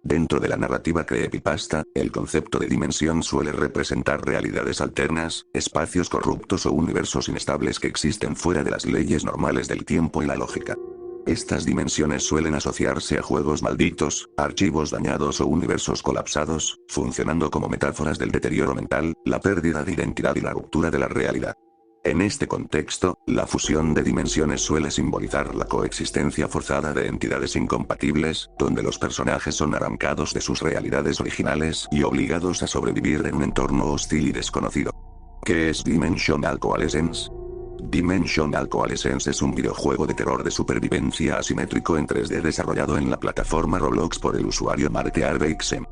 Dentro de la narrativa creepypasta, el concepto de dimensión suele representar realidades alternas, espacios corruptos o universos inestables que existen fuera de las leyes normales del tiempo y la lógica. Estas dimensiones suelen asociarse a juegos malditos, archivos dañados o universos colapsados, funcionando como metáforas del deterioro mental, la pérdida de identidad y la ruptura de la realidad. En este contexto, la fusión de dimensiones suele simbolizar la coexistencia forzada de entidades incompatibles, donde los personajes son arrancados de sus realidades originales y obligados a sobrevivir en un entorno hostil y desconocido. ¿Qué es Dimensional Coalescence? Dimensional Coalescence es un videojuego de terror de supervivencia asimétrico en 3D desarrollado en la plataforma Roblox por el usuario Marte Arbeixem.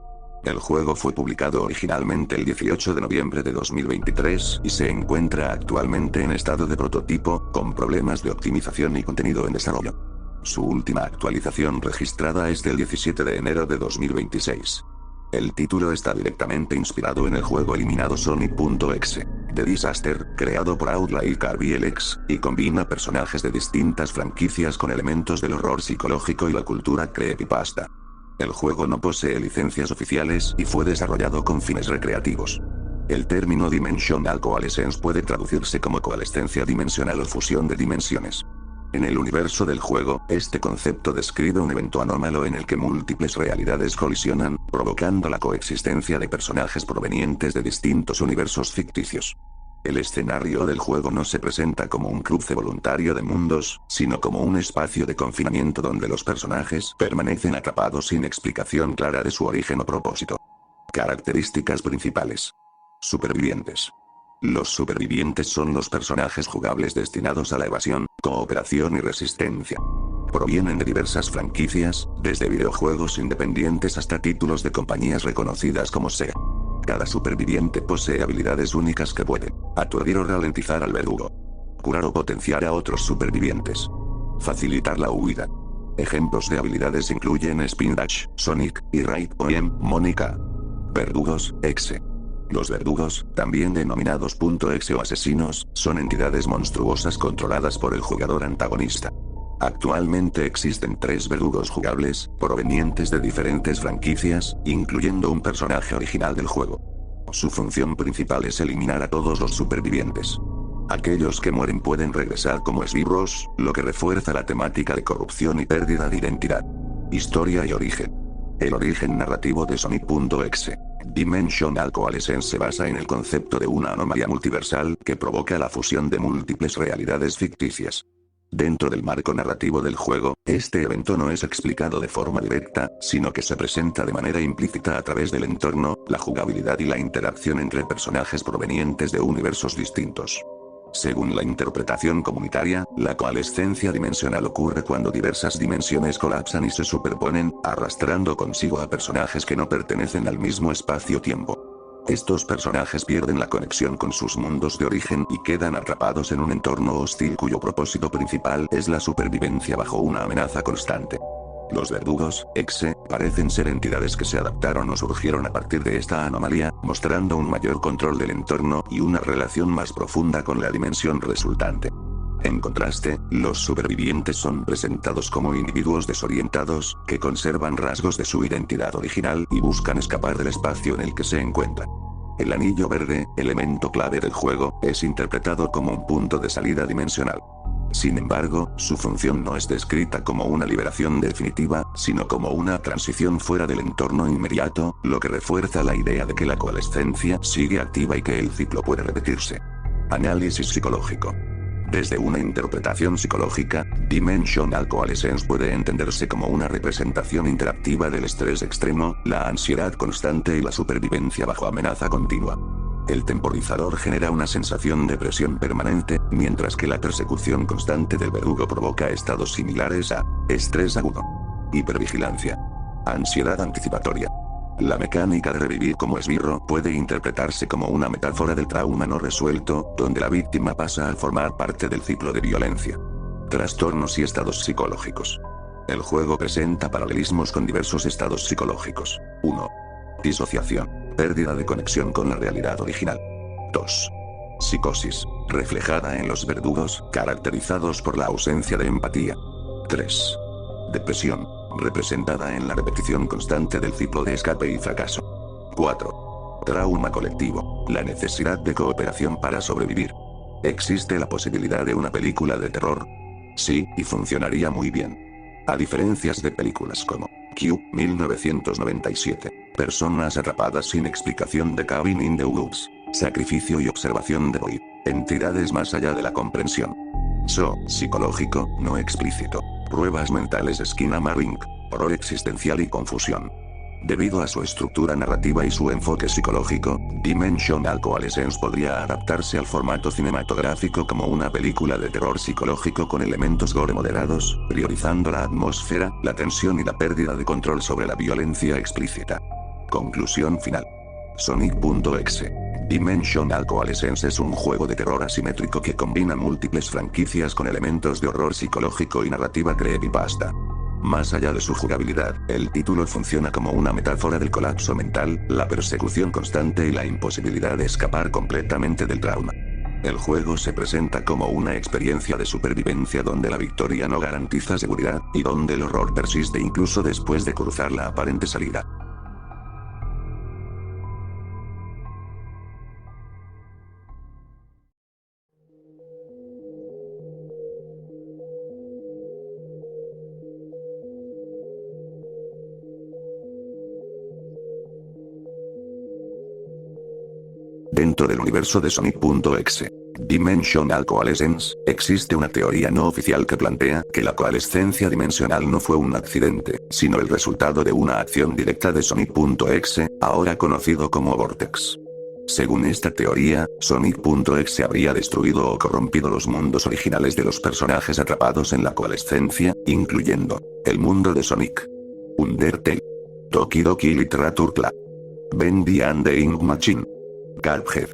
El juego fue publicado originalmente el 18 de noviembre de 2023 y se encuentra actualmente en estado de prototipo, con problemas de optimización y contenido en desarrollo. Su última actualización registrada es del 17 de enero de 2026. El título está directamente inspirado en el juego eliminado Sonic.exe, The Disaster, creado por Outlier VLX, y combina personajes de distintas franquicias con elementos del horror psicológico y la cultura creepypasta. El juego no posee licencias oficiales y fue desarrollado con fines recreativos. El término Dimensional Coalescence puede traducirse como coalescencia dimensional o fusión de dimensiones. En el universo del juego, este concepto describe un evento anómalo en el que múltiples realidades colisionan, provocando la coexistencia de personajes provenientes de distintos universos ficticios. El escenario del juego no se presenta como un cruce voluntario de mundos, sino como un espacio de confinamiento donde los personajes permanecen atrapados sin explicación clara de su origen o propósito. Características principales. Supervivientes. Los supervivientes son los personajes jugables destinados a la evasión, cooperación y resistencia. Provienen de diversas franquicias, desde videojuegos independientes hasta títulos de compañías reconocidas como SEGA. Cada superviviente posee habilidades únicas que pueden aturdir o ralentizar al verdugo, curar o potenciar a otros supervivientes, facilitar la huida. Ejemplos de habilidades incluyen Spin Dash, Sonic, y Raid OM, Mónica. Verdugos, exe. Los verdugos, también denominados .exe o asesinos, son entidades monstruosas controladas por el jugador antagonista. Actualmente existen 3 verdugos jugables, provenientes de diferentes franquicias, incluyendo un personaje original del juego. Su función principal es eliminar a todos los supervivientes. Aquellos que mueren pueden regresar como esbirros, lo que refuerza la temática de corrupción y pérdida de identidad. Historia y origen. El origen narrativo de Sonic.exe. Dimensional Coalescence se basa en el concepto de una anomalía multiversal que provoca la fusión de múltiples realidades ficticias. Dentro del marco narrativo del juego, este evento no es explicado de forma directa, sino que se presenta de manera implícita a través del entorno, la jugabilidad y la interacción entre personajes provenientes de universos distintos. Según la interpretación comunitaria, la coalescencia dimensional ocurre cuando diversas dimensiones colapsan y se superponen, arrastrando consigo a personajes que no pertenecen al mismo espacio-tiempo. Estos personajes pierden la conexión con sus mundos de origen y quedan atrapados en un entorno hostil cuyo propósito principal es la supervivencia bajo una amenaza constante. Los verdugos, exe, parecen ser entidades que se adaptaron o surgieron a partir de esta anomalía, mostrando un mayor control del entorno y una relación más profunda con la dimensión resultante. En contraste, los supervivientes son presentados como individuos desorientados, que conservan rasgos de su identidad original y buscan escapar del espacio en el que se encuentran. El anillo verde, elemento clave del juego, es interpretado como un punto de salida dimensional. Sin embargo, su función no es descrita como una liberación definitiva, sino como una transición fuera del entorno inmediato, lo que refuerza la idea de que la coalescencia sigue activa y que el ciclo puede repetirse. Análisis psicológico. Desde una interpretación psicológica, Dimensional Coalescence puede entenderse como una representación interactiva del estrés extremo, la ansiedad constante y la supervivencia bajo amenaza continua. El temporizador genera una sensación de presión permanente, mientras que la persecución constante del verdugo provoca estados similares a estrés agudo, hipervigilancia, ansiedad anticipatoria. La mecánica de revivir como esbirro puede interpretarse como una metáfora del trauma no resuelto, donde la víctima pasa a formar parte del ciclo de violencia. Trastornos y estados psicológicos. El juego presenta paralelismos con diversos estados psicológicos. 1. Disociación. Pérdida de conexión con la realidad original. 2. Psicosis, reflejada en los verdugos, caracterizados por la ausencia de empatía. 3. Depresión, representada en la repetición constante del ciclo de escape y fracaso. 4. Trauma colectivo, la necesidad de cooperación para sobrevivir. ¿Existe la posibilidad de una película de terror? Sí, y funcionaría muy bien. A diferencias de películas como Q, 1997, Personas atrapadas sin explicación de Cabin in the Woods, Sacrificio y observación de Boyd, entidades más allá de la comprensión. So, psicológico, no explícito. Pruebas mentales Skinamar Inc., horror existencial y confusión. Debido a su estructura narrativa y su enfoque psicológico, Dimensional Coalescence podría adaptarse al formato cinematográfico como una película de terror psicológico con elementos gore moderados, priorizando la atmósfera, la tensión y la pérdida de control sobre la violencia explícita. Conclusión final. Sonic.exe. Dimensional Coalescence es un juego de terror asimétrico que combina múltiples franquicias con elementos de horror psicológico y narrativa creepypasta. Más allá de su jugabilidad, el título funciona como una metáfora del colapso mental, la persecución constante y la imposibilidad de escapar completamente del trauma. El juego se presenta como una experiencia de supervivencia donde la victoria no garantiza seguridad, y donde el horror persiste incluso después de cruzar la aparente salida. Dentro del universo de Sonic.exe, Dimensional Coalescence, existe una teoría no oficial que plantea que la coalescencia dimensional no fue un accidente, sino el resultado de una acción directa de Sonic.exe, ahora conocido como Vortex. Según esta teoría, Sonic.exe habría destruido o corrompido los mundos originales de los personajes atrapados en la coalescencia, incluyendo el mundo de Sonic, Undertale, Doki Doki Literature Club, Bendy and the Ink Machine, Cuphead.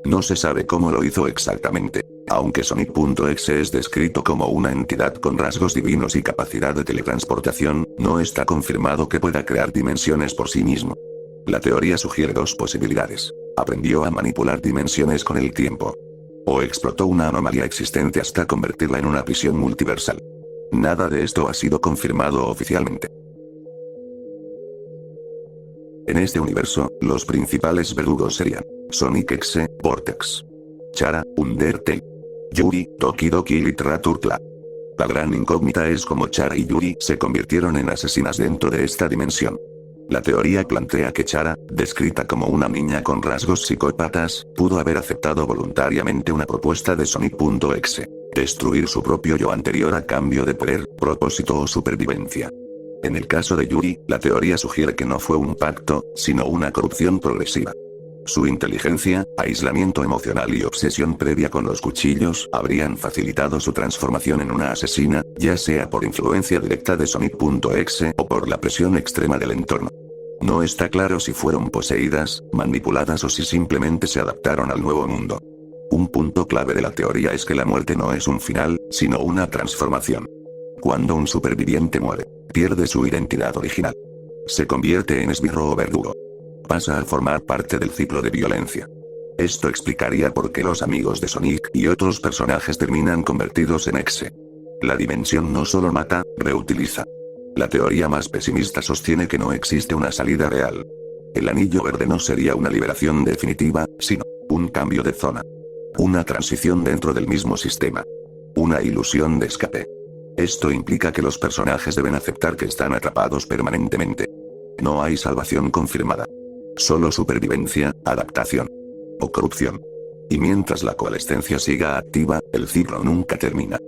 No se sabe cómo lo hizo exactamente, aunque Sonic.exe es descrito como una entidad con rasgos divinos y capacidad de teletransportación, no está confirmado que pueda crear dimensiones por sí mismo. La teoría sugiere dos posibilidades. Aprendió a manipular dimensiones con el tiempo. O explotó una anomalía existente hasta convertirla en una prisión multiversal. Nada de esto ha sido confirmado oficialmente. En este universo, los principales verdugos serían Sonic X, Vortex, Chara, Undertale, Yuri, Doki Doki Literature Club. La gran incógnita es cómo Chara y Yuri se convirtieron en asesinas dentro de esta dimensión. La teoría plantea que Chara, descrita como una niña con rasgos psicópatas, pudo haber aceptado voluntariamente una propuesta de Sonic.exe, destruir su propio yo anterior a cambio de poder, propósito o supervivencia. En el caso de Yuri, la teoría sugiere que no fue un pacto, sino una corrupción progresiva. Su inteligencia, aislamiento emocional y obsesión previa con los cuchillos habrían facilitado su transformación en una asesina, ya sea por influencia directa de Sonic.exe o por la presión extrema del entorno. No está claro si fueron poseídas, manipuladas o si simplemente se adaptaron al nuevo mundo. Un punto clave de la teoría es que la muerte no es un final, sino una transformación. Cuando un superviviente muere, pierde su identidad original. Se convierte en esbirro o verdugo. Pasa a formar parte del ciclo de violencia. Esto explicaría por qué los amigos de Sonic y otros personajes terminan convertidos en Exe. La dimensión no solo mata, reutiliza. La teoría más pesimista sostiene que no existe una salida real. El anillo verde no sería una liberación definitiva, sino un cambio de zona. Una transición dentro del mismo sistema. Una ilusión de escape. Esto implica que los personajes deben aceptar que están atrapados permanentemente. No hay salvación confirmada. Solo supervivencia, adaptación o corrupción. Y mientras la coalescencia siga activa, el ciclo nunca termina.